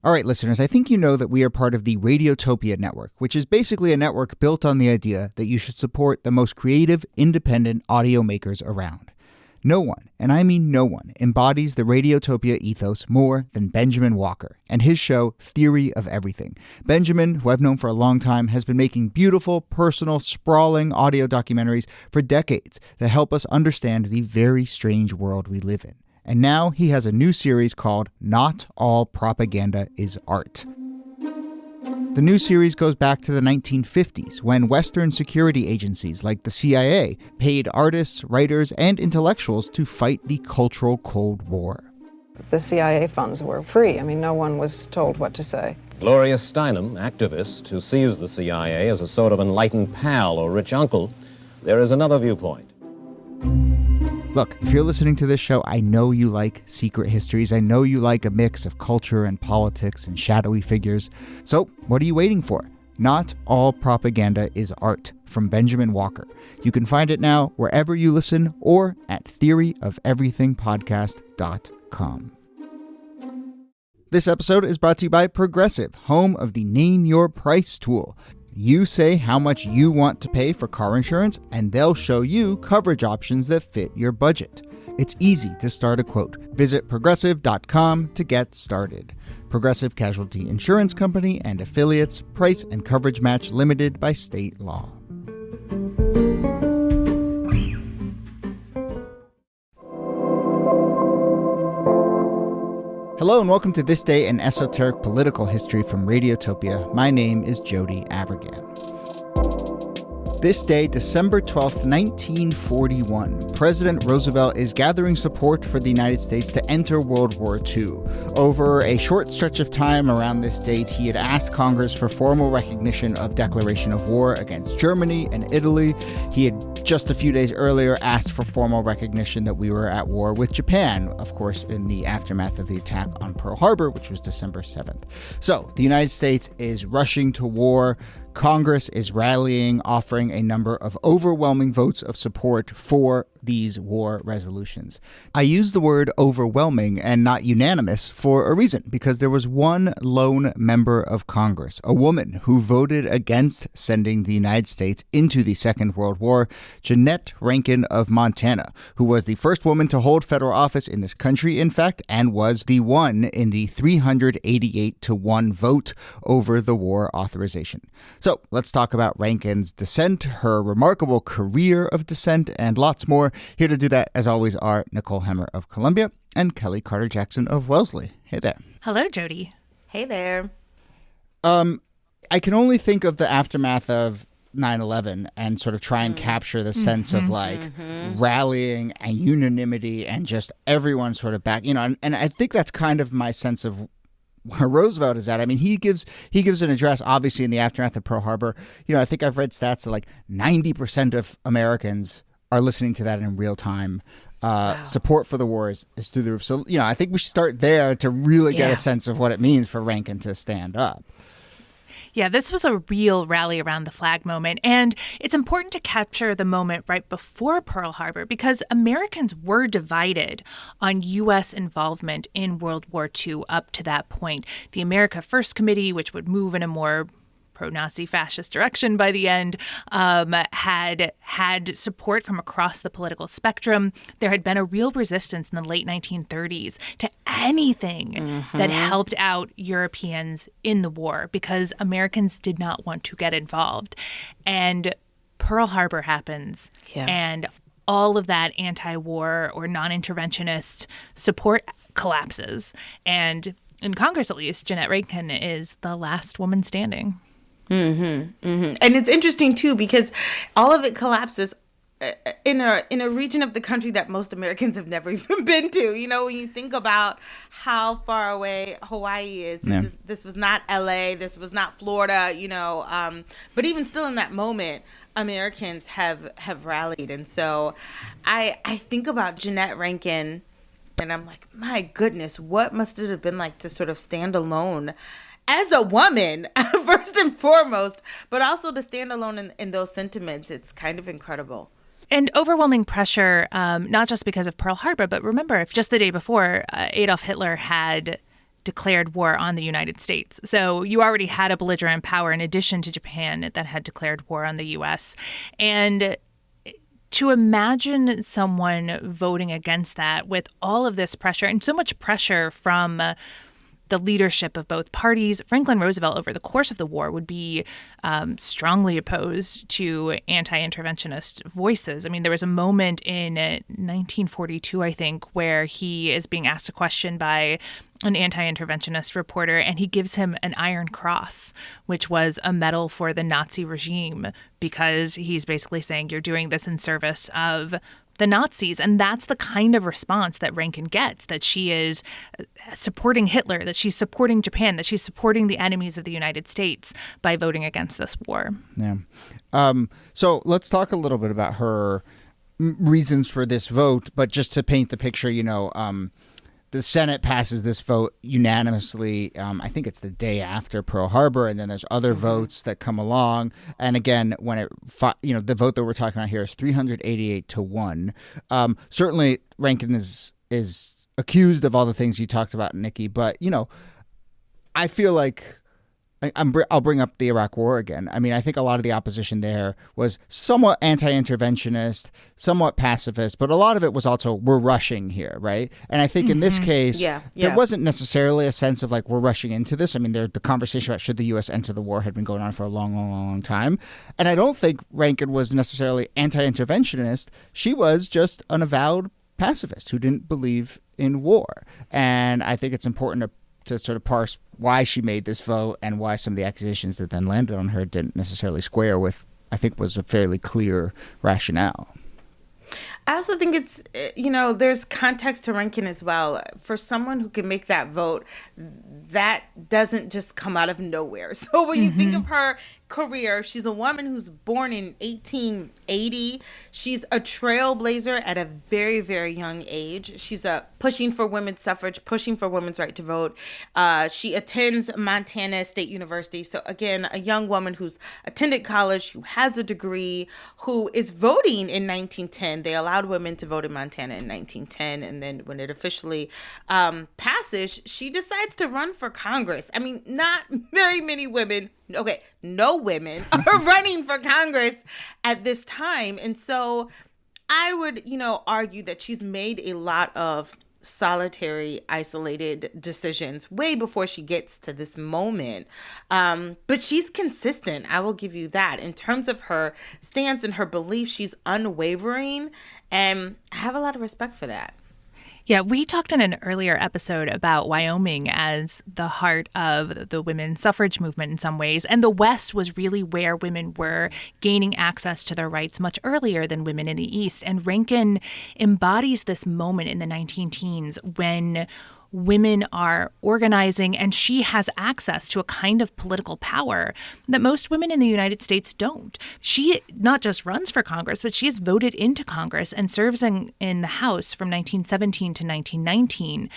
All right, listeners, I think you know that we are part of the Radiotopia network, which is basically a network built on the idea that you should support the most creative, independent audio makers around. No one, and I mean no one, embodies the Radiotopia ethos more than Benjamin Walker and his show Theory of Everything. Benjamin, who I've known for a long time, has been making beautiful, personal, sprawling audio documentaries for decades that help us understand the very strange world we live in. And now he has a new series called Not All Propaganda is Art. The new series goes back to the 1950s, when Western security agencies like the CIA paid artists, writers, and intellectuals to fight the cultural Cold War. The CIA funds were free. I mean, no one was told what to say. Gloria Steinem, activist who sees the CIA as a sort of enlightened pal or rich uncle, there is another viewpoint. Look, if you're listening to this show, I know you like secret histories. I know you like a mix of culture and politics and shadowy figures. So what are you waiting for? Not All Propaganda is Art from Benjamin Walker. You can find it now wherever you listen or at theoryofeverythingpodcast.com. This episode is brought to you by Progressive, home of the Name Your Price tool. You say how much you want to pay for car insurance, and they'll show you coverage options that fit your budget. It's easy to start a quote. Visit Progressive.com to get started. Progressive Casualty Insurance Company and Affiliates. Price and coverage match limited by state law. Hello and welcome to This Day in Esoteric Political History from Radiotopia. My name is Jody Avirgan. This day, December 12th, 1941, President Roosevelt is gathering support for the United States to enter World War II. Over a short stretch of time around this date, he had asked Congress for formal recognition of declaration of war against Germany and Italy. He had just a few days earlier asked for formal recognition that we were at war with Japan, of course, in the aftermath of the attack on Pearl Harbor, which was December 7th. So the United States is rushing to war. Congress is rallying, offering a number of overwhelming votes of support for these war resolutions. I use the word overwhelming and not unanimous for a reason, because there was one lone member of Congress, a woman who voted against sending the United States into the Second World War, Jeanette Rankin of Montana, who was the first woman to hold federal office in this country, in fact, and was the one in the 388-1 vote over the war authorization. So let's talk about Rankin's dissent, her remarkable career of dissent, and lots more. Here to do that, as always, are Nicole Hemmer of Columbia and Kellie Carter-Jackson of Wellesley. Hey there. Hello, Jody. Hey there. I can only think of the aftermath of 9/11 and sort of try and capture the sense of rallying and unanimity and just everyone sort of back, and I think that's kind of my sense of where Roosevelt is at. I mean, he gives an address, obviously, in the aftermath of Pearl Harbor. I think I've read stats that like 90% of Americans are listening to that in real time. Wow. Support for the war is through the roof. So, I think we should start there to really get a sense of what it means for Rankin to stand up. Yeah, this was a real rally around the flag moment. And it's important to capture the moment right before Pearl Harbor because Americans were divided on U.S. involvement in World War II up to that point. The America First Committee, which would move in a more pro-Nazi fascist direction by the end, had support from across the political spectrum. There had been a real resistance in the late 1930s to anything that helped out Europeans in the war because Americans did not want to get involved. And Pearl Harbor happens, and all of that anti-war or non-interventionist support collapses. And in Congress, at least, Jeanette Rankin is the last woman standing. And it's interesting, too, because all of it collapses in a region of the country that most Americans have never even been to. When you think about how far away Hawaii is, this was not LA, this was not Florida, but even still in that moment, Americans have rallied. And so I think about Jeanette Rankin and I'm like, my goodness, what must it have been like to sort of stand alone as a woman, first and foremost, but also to stand alone in those sentiments. It's kind of incredible. And overwhelming pressure, not just because of Pearl Harbor, but remember, if just the day before, Adolf Hitler had declared war on the United States. So you already had a belligerent power in addition to Japan that had declared war on the U.S. And to imagine someone voting against that with all of this pressure and so much pressure from the leadership of both parties, Franklin Roosevelt over the course of the war would be strongly opposed to anti-interventionist voices. I mean, there was a moment in 1942, I think, where he is being asked a question by an anti-interventionist reporter, and he gives him an Iron Cross, which was a medal for the Nazi regime, because he's basically saying you're doing this in service of the Nazis. And that's the kind of response that Rankin gets, that she is supporting Hitler, that she's supporting Japan, that she's supporting the enemies of the United States by voting against this war. Yeah. So let's talk a little bit about her reasons for this vote. But just to paint the picture, the Senate passes this vote unanimously. I think it's the day after Pearl Harbor, and then there's other votes that come along. And again, when the vote that we're talking about here is 388 to 1. Certainly, Rankin is accused of all the things you talked about, Niki. But I feel like I'll bring up the Iraq War again. I mean, I think a lot of the opposition there was somewhat anti-interventionist, somewhat pacifist, but a lot of it was also, we're rushing here, right? And I think in this case, there wasn't necessarily a sense of like, we're rushing into this. I mean, the conversation about should the U.S. enter the war had been going on for a long, long, long time. And I don't think Rankin was necessarily anti-interventionist. She was just an avowed pacifist who didn't believe in war. And I think it's important to sort of parse why she made this vote and why some of the accusations that then landed on her didn't necessarily square with, I think, was a fairly clear rationale. I also think it's, there's context to Rankin as well. For someone who can make that vote, that doesn't just come out of nowhere. So when you think of her career, she's a woman who's born in 1880. She's a trailblazer at a very, very young age. She's pushing for women's suffrage, pushing for women's right to vote. She attends Montana State University. So again, a young woman who's attended college, who has a degree, who is voting in 1910. They allowed women to vote in Montana in 1910. And then when it officially passes, she decides to run for Congress. I mean, not very many women, no women are running for Congress at this time. And so I would, argue that she's made a lot of solitary, isolated decisions way before she gets to this moment. But she's consistent. I will give you that. In terms of her stance and her belief, she's unwavering. And I have a lot of respect for that. Yeah, we talked in an earlier episode about Wyoming as the heart of the women's suffrage movement in some ways. And the West was really where women were gaining access to their rights much earlier than women in the East. And Rankin embodies this moment in the 19-teens when women are organizing, and she has access to a kind of political power that most women in the United States don't. She not just runs for Congress, but she is voted into Congress and serves in the House from 1917 to 1919.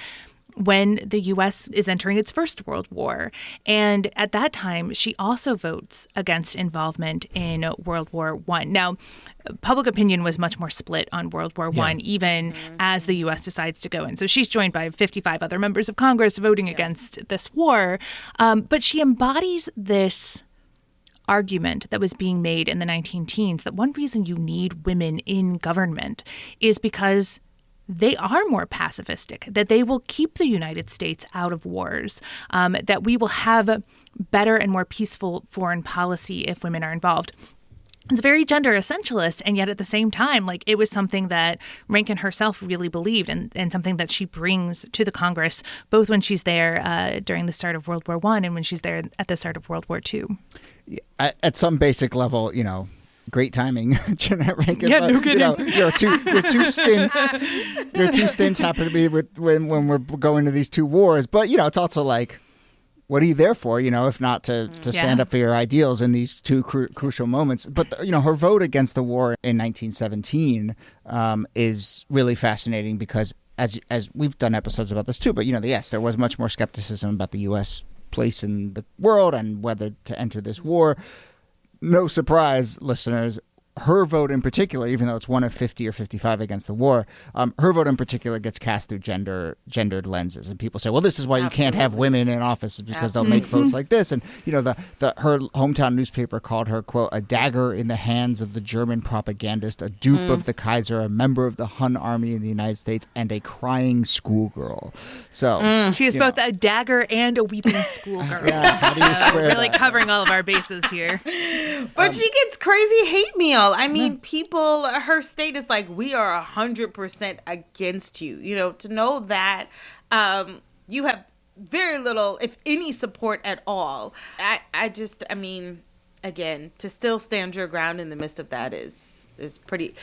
When the U.S. is entering its First World War. And at that time, she also votes against involvement in World War I. Now, public opinion was much more split on World War I, even as the U.S. decides to go in. So she's joined by 55 other members of Congress voting against this war. But she embodies this argument that was being made in the 19-teens that one reason you need women in government is because they are more pacifistic, that they will keep the United States out of wars, that we will have better and more peaceful foreign policy if women are involved. It's very gender essentialist, and yet at the same time, it was something that Rankin herself really believed and something that she brings to the Congress, both when she's there during the start of World War I and when she's there at the start of World War II. At some basic level, great timing, Jeanette Rankin. Yeah, no kidding. Your two stints happen to be when we're going to these two wars. But it's also like, what are you there for? If not to stand up for your ideals in these two crucial moments. But her vote against the war in 1917 is really fascinating because as we've done episodes about this too. But yes, there was much more skepticism about the U.S. place in the world and whether to enter this war. No surprise, listeners, her vote in particular, even though it's one of 50 or 55 against the war, her vote in particular gets cast through gendered lenses. And people say, well, this is why you can't have women in office, because they'll make votes like this. And, her hometown newspaper called her, quote, a dagger in the hands of the German propagandist, a dupe of the Kaiser, a member of the Hun army in the United States, and a crying schoolgirl. So she is both a dagger and a weeping schoolgirl. Yeah, how do you square really that? covering all of our bases here. But she gets crazy hate mail. I mean, people, her state is like, we are 100% against you. To know that you have very little, if any, support at all. Again, to still stand your ground in the midst of that is pretty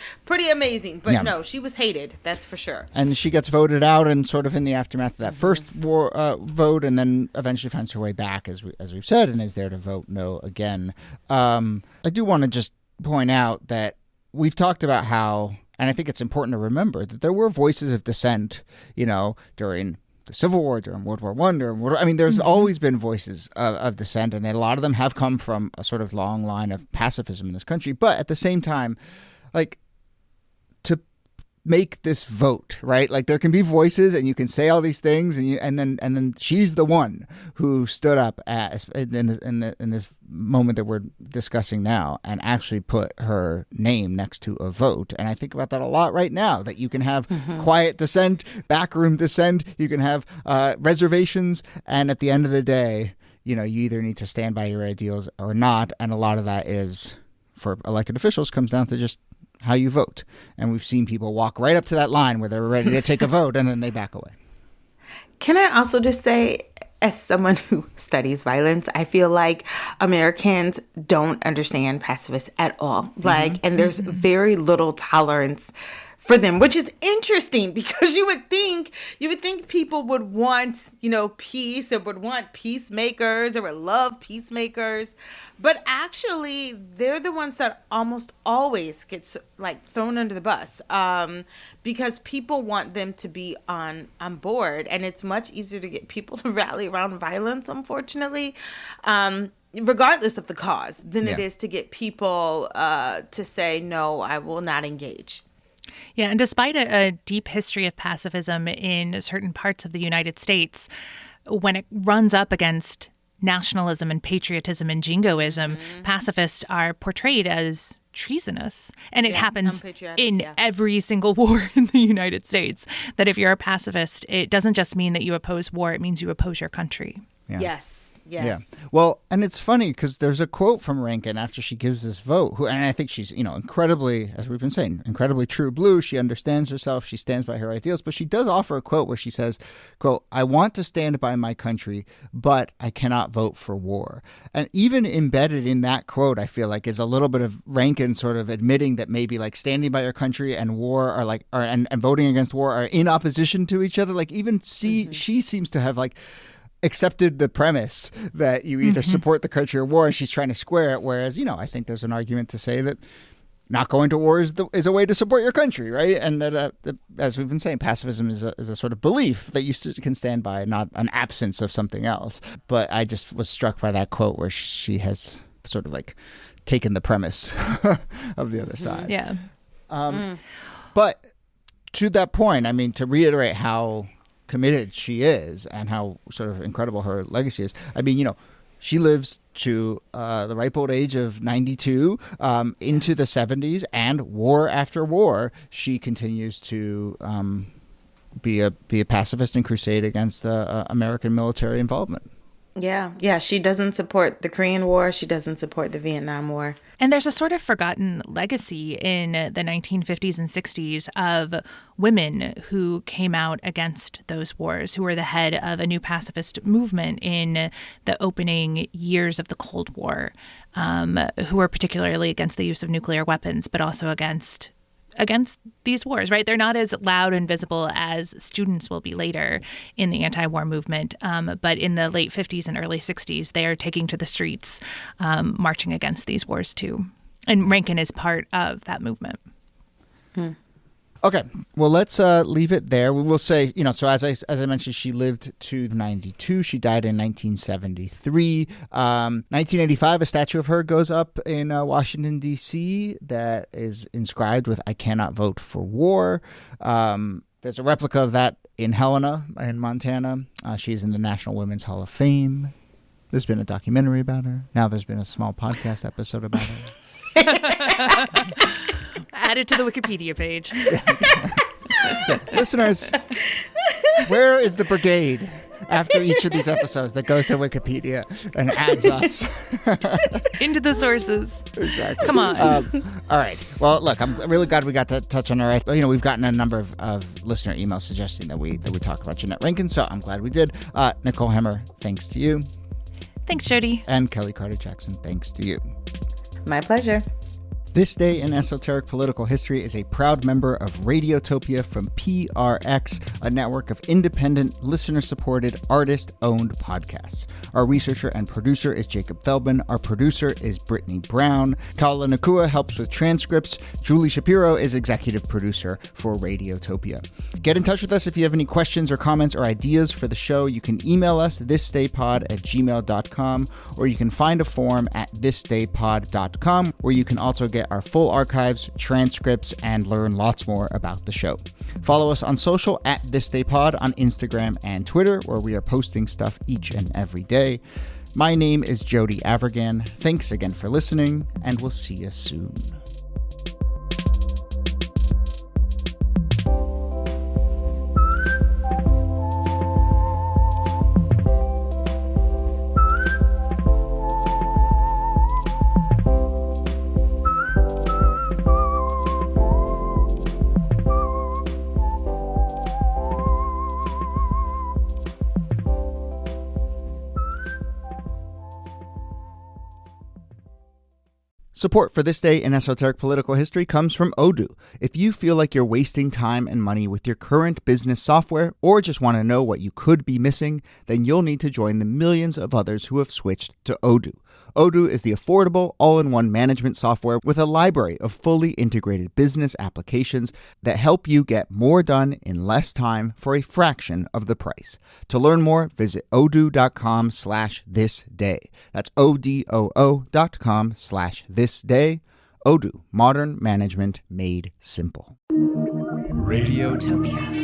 amazing. But no, she was hated, that's for sure. And she gets voted out, and sort of in the aftermath of that first war vote, and then eventually finds her way back, as we've said, and is there to vote no again. I do want to just point out that we've talked about how, and I think it's important to remember, that there were voices of dissent, during the Civil War, during World War I, there's always been voices of dissent, and a lot of them have come from a sort of long line of pacifism in this country. But at the same time, to make this vote, right? There can be voices, and you can say all these things, and then she's the one who stood up in this moment that we're discussing now, and actually put her name next to a vote. And I think about that a lot right now, that you can have quiet dissent, backroom dissent, you can have reservations, and at the end of the day, you either need to stand by your ideals or not. And a lot of that is, for elected officials, comes down to just how you vote. And we've seen people walk right up to that line where they're ready to take a vote, and then they back away. Can I also just say, as someone who studies violence, I feel like Americans don't understand pacifists at all. And there's very little tolerance for them, which is interesting, because you would think people would want, peace, or would want peacemakers, or would love peacemakers. But actually, they're the ones that almost always get thrown under the bus, because people want them to be on board, and it's much easier to get people to rally around violence, unfortunately, regardless of the cause, than it is to get people to say, no, I will not engage. Yeah, and despite a deep history of pacifism in certain parts of the United States, when it runs up against nationalism and patriotism and jingoism, pacifists are portrayed as treasonous. And it happens in every single war in the United States, that if you're a pacifist, it doesn't just mean that you oppose war, it means you oppose your country. Yeah. Yes. Yeah. Well, and it's funny because there's a quote from Rankin after she gives this vote, and I think she's, incredibly, as we've been saying, incredibly true blue. She understands herself. She stands by her ideals, but she does offer a quote where she says, quote, I want to stand by my country, but I cannot vote for war. And even embedded in that quote, I feel like, is a little bit of Rankin sort of admitting that maybe standing by your country and war and voting against war are in opposition to each other. She seems to have accepted the premise that you either support the country or war, and she's trying to square it. Whereas, I think there's an argument to say that not going to war is a way to support your country, right? And that, as we've been saying, pacifism is a sort of belief that you can stand by, not an absence of something else. But I just was struck by that quote where she has sort of taken the premise of the other side. Yeah. But to that point, to reiterate how committed she is and how sort of incredible her legacy is. She lives to the ripe old age of 92 into the 70s, and war after war, she continues to be a pacifist and crusade against American military involvement. Yeah. She doesn't support the Korean War. She doesn't support the Vietnam War. And there's a sort of forgotten legacy in the 1950s and 60s of women who came out against those wars, who were the head of a new pacifist movement in the opening years of the Cold War, who were particularly against the use of nuclear weapons, but also against these wars, right? They're not as loud and visible as students will be later in the anti-war movement. But in the late 50s and early 60s, they are taking to the streets, marching against these wars too. And Rankin is part of that movement. Okay, well, let's leave it there. We will say, so as I mentioned, she lived to 92. She died in 1973. 1985, a statue of her goes up in Washington, D.C. that is inscribed with "I cannot vote for war." There's a replica of that in Helena in Montana. She's in the National Women's Hall of Fame. There's been a documentary about her. Now there's been a small podcast episode about her. Add it to the Wikipedia page. Yeah. Listeners, where is the brigade after each of these episodes that goes to Wikipedia and adds us? Into the sources. Exactly. Come on. All right. Well, look, I'm really glad we got to touch on her. We've gotten a number of listener emails suggesting that we talk about Jeanette Rankin, so I'm glad we did. Nicole Hemmer, thanks to you. Thanks, Jody. And Kellie Carter-Jackson, thanks to you. My pleasure. This Day in Esoteric Political History is a proud member of Radiotopia from PRX, a network of independent, listener-supported, artist-owned podcasts. Our researcher and producer is Jacob Feldman. Our producer is Brittany Brown. Kaula Nakua helps with transcripts. Julie Shapiro is executive producer for Radiotopia. Get in touch with us if you have any questions or comments or ideas for the show. You can email us thisdaypod@gmail.com, or you can find a form at thisdaypod.com, where you can also get our full archives, transcripts, and learn lots more about the show. Follow us on social at thisdaypod on Instagram and Twitter, where we are posting stuff each and every day. My name is Jody Avergan. Thanks again for listening, and we'll see you soon. Support for This Day in Esoteric Political History comes from Odoo. If you feel like you're wasting time and money with your current business software, or just want to know what you could be missing, then you'll need to join the millions of others who have switched to Odoo. Odoo is the affordable, all-in-one management software with a library of fully integrated business applications that help you get more done in less time for a fraction of the price. To learn more, visit odoo.com/thisday. That's odoo.com/thisday. Odoo, modern management made simple. Radiotopia.